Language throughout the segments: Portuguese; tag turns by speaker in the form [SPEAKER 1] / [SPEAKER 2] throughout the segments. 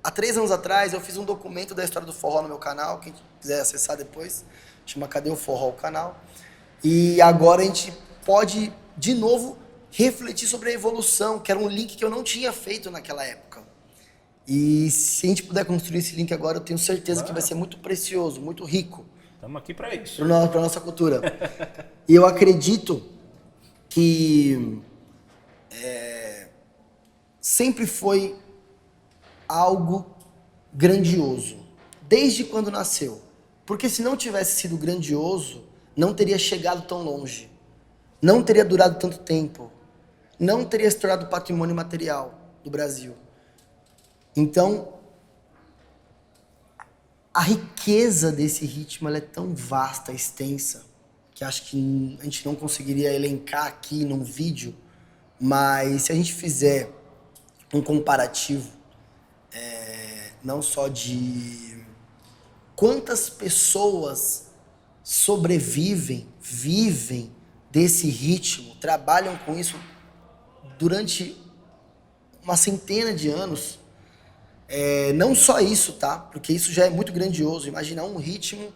[SPEAKER 1] Há 3 anos atrás eu fiz um documento da história do forró no meu canal, quem quiser acessar depois, chama Cadê o Forró, o canal. E agora a gente pode, de novo, refletir sobre a evolução, que era um link que eu não tinha feito naquela época. E se a gente puder construir esse link agora, eu tenho certeza que vai ser muito precioso, muito rico.
[SPEAKER 2] Estamos aqui para isso.
[SPEAKER 1] Para nossa cultura. E eu acredito que sempre foi algo grandioso, desde quando nasceu. Porque se não tivesse sido grandioso, não teria chegado tão longe, não teria durado tanto tempo, não teria se tornado patrimônio material do Brasil. Então, a riqueza desse ritmo ela é tão vasta, extensa, que acho que a gente não conseguiria elencar aqui num vídeo, mas se a gente fizer um comparativo, não só de quantas pessoas sobrevivem, vivem desse ritmo, trabalham com isso durante uma centena de anos, não só isso, tá? Porque isso já é muito grandioso. Imaginar um ritmo,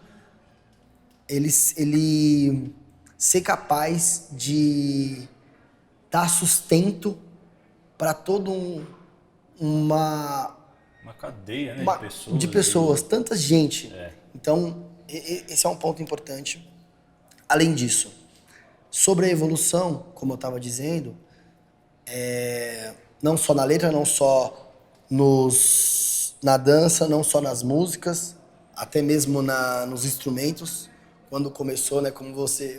[SPEAKER 1] ele ser capaz de dar sustento para todo uma
[SPEAKER 2] cadeia, né,
[SPEAKER 1] de pessoas, tanta gente. Então, esse é um ponto importante. Além disso, sobre a evolução, como eu estava dizendo, não só na letra, não só na dança, não só nas músicas, até mesmo nos instrumentos. Quando começou, né, como você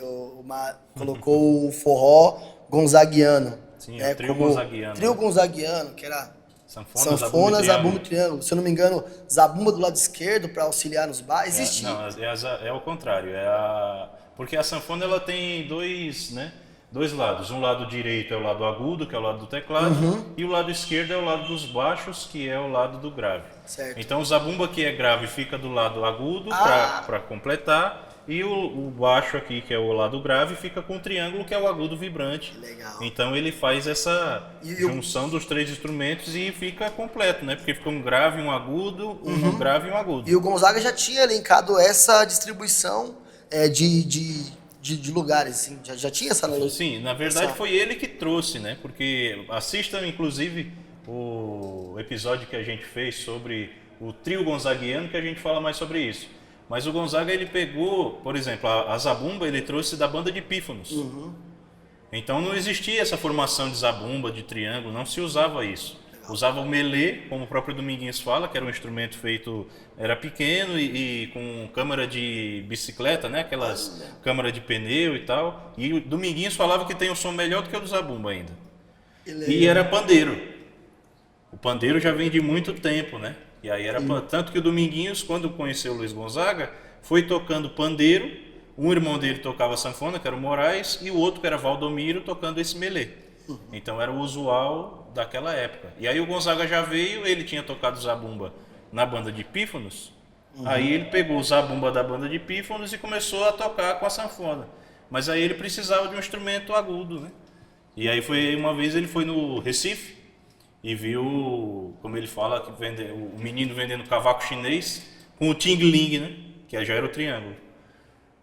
[SPEAKER 1] colocou o forró gonzaguiano.
[SPEAKER 2] Sim,
[SPEAKER 1] né,
[SPEAKER 2] o trio gonzaguiano.
[SPEAKER 1] Trio gonzaguiano, que era
[SPEAKER 2] sanfona,
[SPEAKER 1] zabumba e triângulo. Se eu não me engano, zabumba do lado esquerdo para auxiliar nos bailes. Existia.
[SPEAKER 2] Não, é o contrário. Porque a sanfona ela tem dois lados. Um lado direito é o lado agudo, que é o lado do teclado, e o lado esquerdo é o lado dos baixos, que é o lado do grave.
[SPEAKER 1] Certo.
[SPEAKER 2] Então o zabumba, que é grave, fica do lado agudo para completar, e o baixo aqui, que é o lado grave, fica com o triângulo, que é o agudo vibrante.
[SPEAKER 1] Legal.
[SPEAKER 2] Então ele faz essa junção dos 3 instrumentos e fica completo, né? Porque fica um grave, um agudo, um grave e um agudo.
[SPEAKER 1] E o Gonzaga já tinha elencado essa distribuição de lugares, assim. Já tinha essa...
[SPEAKER 2] Sim, na verdade foi ele que trouxe, né? Porque assistam, inclusive, o episódio que a gente fez sobre o trio gonzaguiano, que a gente fala mais sobre isso. Mas o Gonzaga, ele pegou, por exemplo, a zabumba, ele trouxe da banda de pífanos. Então não existia essa formação de zabumba, de triângulo, não se usava isso. Usava o melê, como o próprio Dominguinhos fala, que era um instrumento feito, era pequeno e com câmara de bicicleta, né? Aquelas câmara de pneu e tal. E o Dominguinhos falava que tem um som melhor do que o do zabumba ainda. E era pandeiro. O pandeiro já vem de muito tempo, né? E aí era tanto que o Dominguinhos, quando conheceu o Luiz Gonzaga, foi tocando pandeiro. Um irmão dele tocava sanfona, que era o Moraes, e o outro, que era Valdomiro, tocando esse melê. Então era o usual daquela época. E aí o Gonzaga já veio, ele tinha tocado zabumba na banda de pífanos. Aí ele pegou o zabumba da banda de pífanos e começou a tocar com a sanfona. Mas aí ele precisava de um instrumento agudo, né? E aí uma vez ele foi no Recife e viu, como ele fala, que o menino vendendo cavaco chinês com o ting-ling, né? Que já era o triângulo.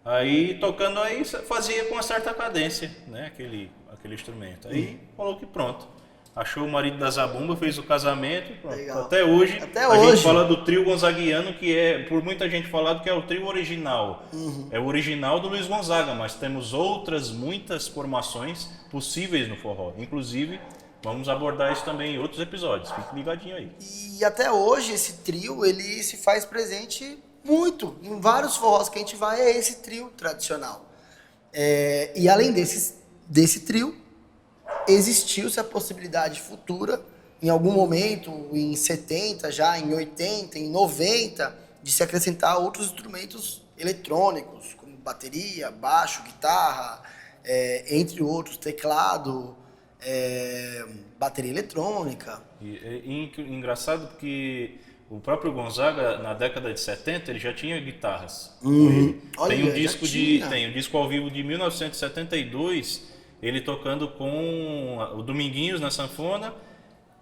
[SPEAKER 2] Aí tocando aí fazia com uma certa cadência, né? Aquele instrumento. Aí falou que pronto. Achou o marido da zabumba, fez o casamento, pronto. Até hoje gente fala do trio gonzaguiano, que é, por muita gente falado, que é o trio original. É o original do Luiz Gonzaga, mas temos muitas formações possíveis no forró. Inclusive, vamos abordar isso também em outros episódios. Fique ligadinho aí.
[SPEAKER 1] E até hoje esse trio, ele se faz presente muito. Em vários forrós que a gente vai, é esse trio tradicional. E além desse trio, existiu-se a possibilidade futura em algum momento, em 70 já, em 80, em 90, de se acrescentar outros instrumentos eletrônicos, como bateria, baixo, guitarra, entre outros, teclado, bateria eletrônica.
[SPEAKER 2] E engraçado que o próprio Gonzaga, na década de 70, ele já tinha guitarras com ele.
[SPEAKER 1] Olha,
[SPEAKER 2] Tem um
[SPEAKER 1] já
[SPEAKER 2] disco
[SPEAKER 1] tinha.
[SPEAKER 2] tem um disco ao vivo de 1972, ele tocando com o Dominguinhos na sanfona,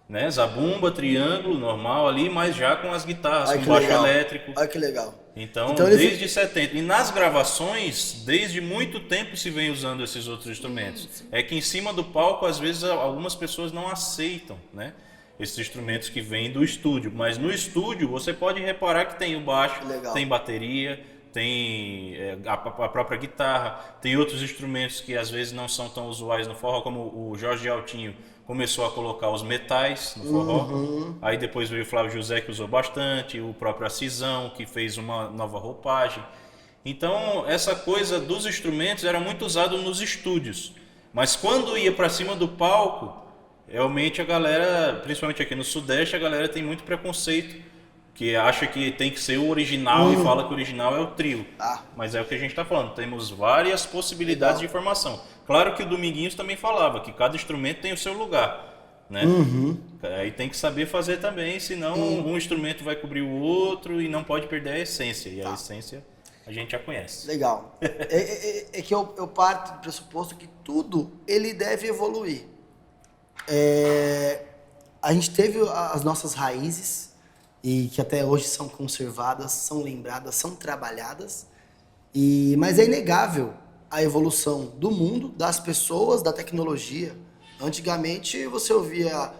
[SPEAKER 2] né? Zabumba, triângulo, normal ali, mas já com as guitarras,
[SPEAKER 1] Olha
[SPEAKER 2] com
[SPEAKER 1] que
[SPEAKER 2] baixo
[SPEAKER 1] legal.
[SPEAKER 2] elétrico.
[SPEAKER 1] Olha que legal.
[SPEAKER 2] Então,
[SPEAKER 1] ele
[SPEAKER 2] desde 70. E nas gravações, desde muito tempo se vem usando esses outros instrumentos. É que em cima do palco, às vezes, algumas pessoas não aceitam, né? Esses instrumentos que vêm do estúdio. Mas no estúdio, você pode reparar que tem o baixo, tem bateria, tem a própria guitarra, tem outros instrumentos que às vezes não são tão usuais no forró, como o Jorge Altinho começou a colocar os metais no forró. Aí depois veio o Flávio José, que usou bastante, o próprio Acisão, que fez uma nova roupagem. Então, essa coisa dos instrumentos era muito usado nos estúdios. Mas quando ia para cima do palco, realmente a galera, principalmente aqui no Sudeste, a galera tem muito preconceito, que acha que tem que ser o original e fala que o original é o trio. Mas é o que a gente está falando, temos várias possibilidades de formação. Claro que o Dominguinhos também falava que cada instrumento tem o seu lugar, né? Aí tem que saber fazer também, senão um instrumento vai cobrir o outro e não pode perder a essência. E a essência a gente já conhece.
[SPEAKER 1] Legal. É que eu parto do pressuposto que tudo ele deve evoluir. A gente teve as nossas raízes, e que até hoje são conservadas, são lembradas, são trabalhadas, mas é inegável a evolução do mundo, das pessoas, da tecnologia. Antigamente você ouvia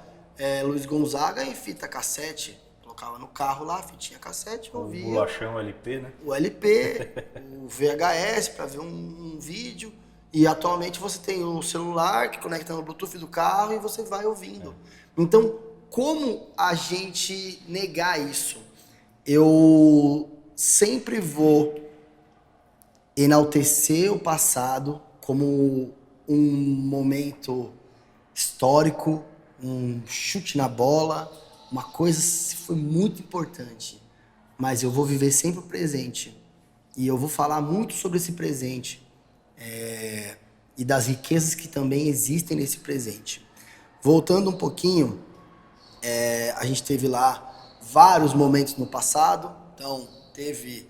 [SPEAKER 1] Luiz Gonzaga em fita cassete, colocava no carro lá, fitinha cassete, ouvia.
[SPEAKER 2] O bolachão LP, né?
[SPEAKER 1] O LP, o VHS para ver um vídeo. E atualmente você tem o celular que conecta no Bluetooth do carro e você vai ouvindo. Então, como a gente negar isso? Eu sempre vou enaltecer o passado como um momento histórico, um chute na bola, uma coisa que foi muito importante. Mas eu vou viver sempre o presente. E eu vou falar muito sobre esse presente. E das riquezas que também existem nesse presente. Voltando um pouquinho, a gente teve lá vários momentos no passado. Então, teve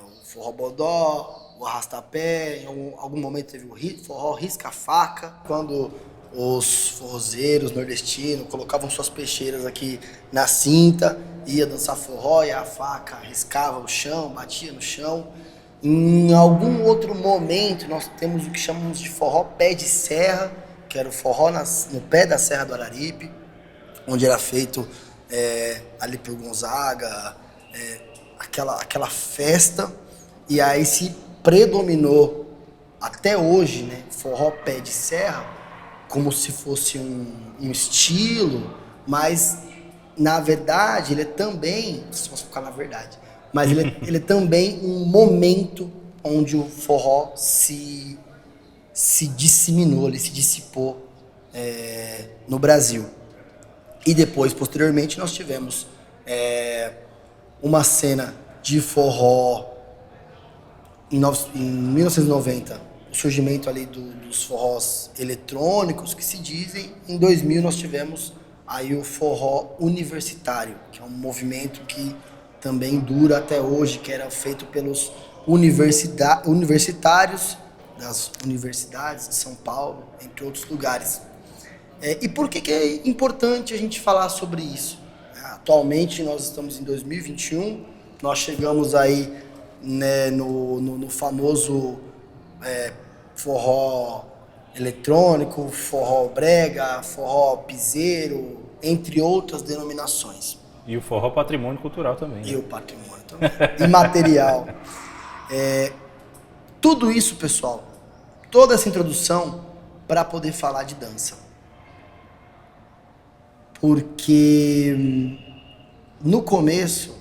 [SPEAKER 1] o forró bodó, o arrastapé, em algum momento teve o forró risca-faca, quando os forrozeiros nordestinos colocavam suas peixeiras aqui na cinta, ia dançar forró e a faca riscava o chão, batia no chão. Em algum outro momento, nós temos o que chamamos de forró pé de serra, que era o forró no pé da Serra do Araripe, onde era feito ali por Gonzaga, aquela festa, e aí se predominou até hoje, né, forró pé de serra, como se fosse um estilo, mas na verdade ele é também, se vamos focar na verdade, mas ele é também um momento onde o forró se disseminou, ele se dissipou no Brasil. E depois, posteriormente, nós tivemos uma cena de forró em 1990, o surgimento ali dos forrós eletrônicos que se dizem. Em 2000 nós tivemos aí o forró universitário, que é um movimento que também dura até hoje, que era feito pelos universitários das universidades de São Paulo, entre outros lugares. E por que é importante a gente falar sobre isso? Atualmente nós estamos em 2021, nós chegamos aí, né, no famoso forró eletrônico, forró brega, forró piseiro, entre outras denominações.
[SPEAKER 2] E o forró patrimônio cultural também.
[SPEAKER 1] E o patrimônio também. Imaterial. Tudo isso, pessoal, toda essa introdução para poder falar de dança. Porque no começo,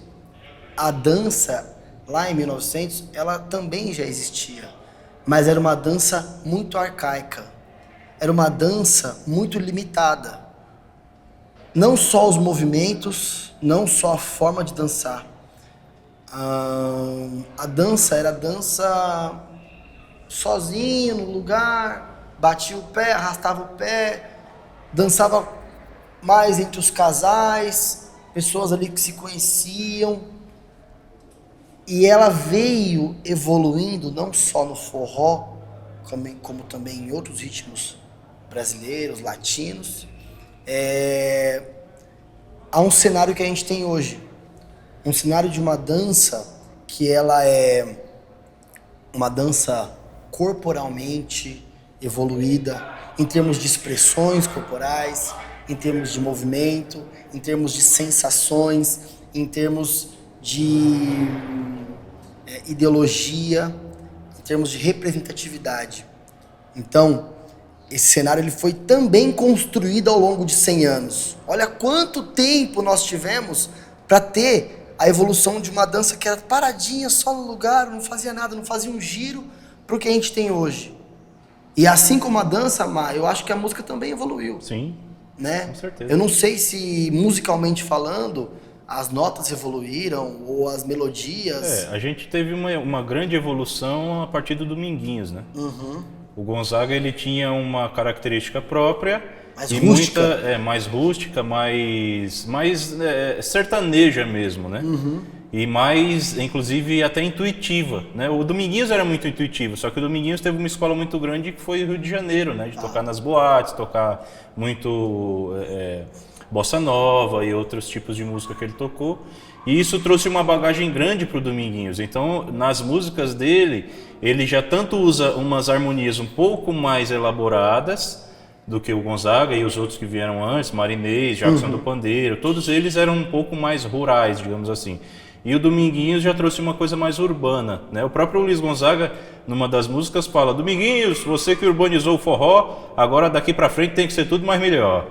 [SPEAKER 1] a dança, lá em 1900, ela também já existia. Mas era uma dança muito arcaica. Era uma dança muito limitada. não só os movimentos, não só a forma de dançar. A dança era dança sozinho no lugar, batia o pé, arrastava o pé, dançava mais entre os casais, pessoas ali que se conheciam. E ela veio evoluindo não só no forró, como também em outros ritmos brasileiros, latinos, a um cenário que a gente tem hoje. Um cenário de uma dança que ela é uma dança corporalmente evoluída, em termos de expressões corporais, em termos de movimento, em termos de sensações, em termos de ideologia, em termos de representatividade. Então, esse cenário ele foi também construído ao longo de 100 anos. Olha quanto tempo nós tivemos para ter a evolução de uma dança que era paradinha, só no lugar, não fazia nada, não fazia um giro para o que a gente tem hoje. E assim como a dança, Mar, eu acho que a música também evoluiu.
[SPEAKER 2] Sim,
[SPEAKER 1] né?
[SPEAKER 2] Com certeza.
[SPEAKER 1] Eu não sei se musicalmente falando as notas evoluíram ou as melodias.
[SPEAKER 2] A gente teve uma grande evolução a partir do Dominguinhos, né? O Gonzaga ele tinha uma característica própria,
[SPEAKER 1] Mais
[SPEAKER 2] e
[SPEAKER 1] rústica.
[SPEAKER 2] mais rústica, mais sertaneja mesmo, né? E mais, inclusive, até intuitiva, né? O Dominguinhos era muito intuitivo, só que o Dominguinhos teve uma escola muito grande que foi o Rio de Janeiro, né? De tocar nas boates, tocar muito bossa nova e outros tipos de música que ele tocou. E isso trouxe uma bagagem grande para o Dominguinhos. Então, nas músicas dele, ele já tanto usa umas harmonias um pouco mais elaboradas do que o Gonzaga e os outros que vieram antes, Marinês, Jackson do Pandeiro, todos eles eram um pouco mais rurais, digamos assim. E o Dominguinhos já trouxe uma coisa mais urbana, né? O próprio Luiz Gonzaga, numa das músicas, fala: Dominguinhos, você que urbanizou o forró, agora daqui pra frente tem que ser tudo mais melhor.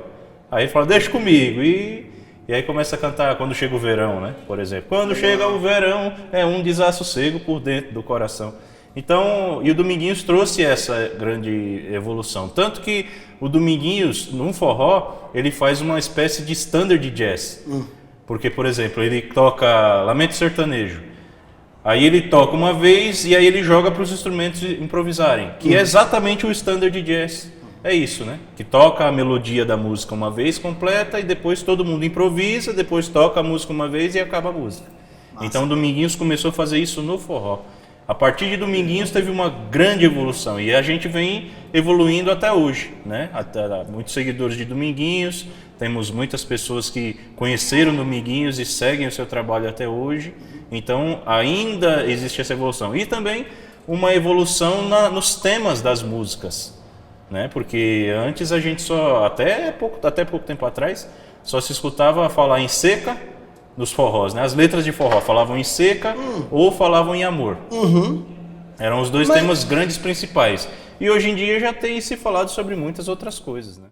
[SPEAKER 2] Aí ele fala: deixa comigo. E aí começa a cantar Quando Chega o Verão, né? Por exemplo. Quando chega o verão, é um desassossego por dentro do coração. Então, e o Dominguinhos trouxe essa grande evolução. Tanto que o Dominguinhos, num forró, ele faz uma espécie de standard de jazz. Porque, por exemplo, ele toca Lamento Sertanejo. Aí ele toca uma vez e aí ele joga para os instrumentos improvisarem. Que é exatamente o standard de jazz. É isso, né? Que toca a melodia da música uma vez completa e depois todo mundo improvisa, depois toca a música uma vez e acaba a música. Então o Dominguinhos começou a fazer isso no forró. A partir de Dominguinhos teve uma grande evolução e a gente vem evoluindo até hoje, né? Até muitos seguidores de Dominguinhos, temos muitas pessoas que conheceram Dominguinhos e seguem o seu trabalho até hoje. Então ainda existe essa evolução. E também uma evolução nos temas das músicas, né? Porque antes a gente até pouco tempo atrás, só se escutava falar em seca nos forrós, né? As letras de forró falavam em seca ou falavam em amor. Eram os dois temas grandes principais. E hoje em dia já tem se falado sobre muitas outras coisas, né?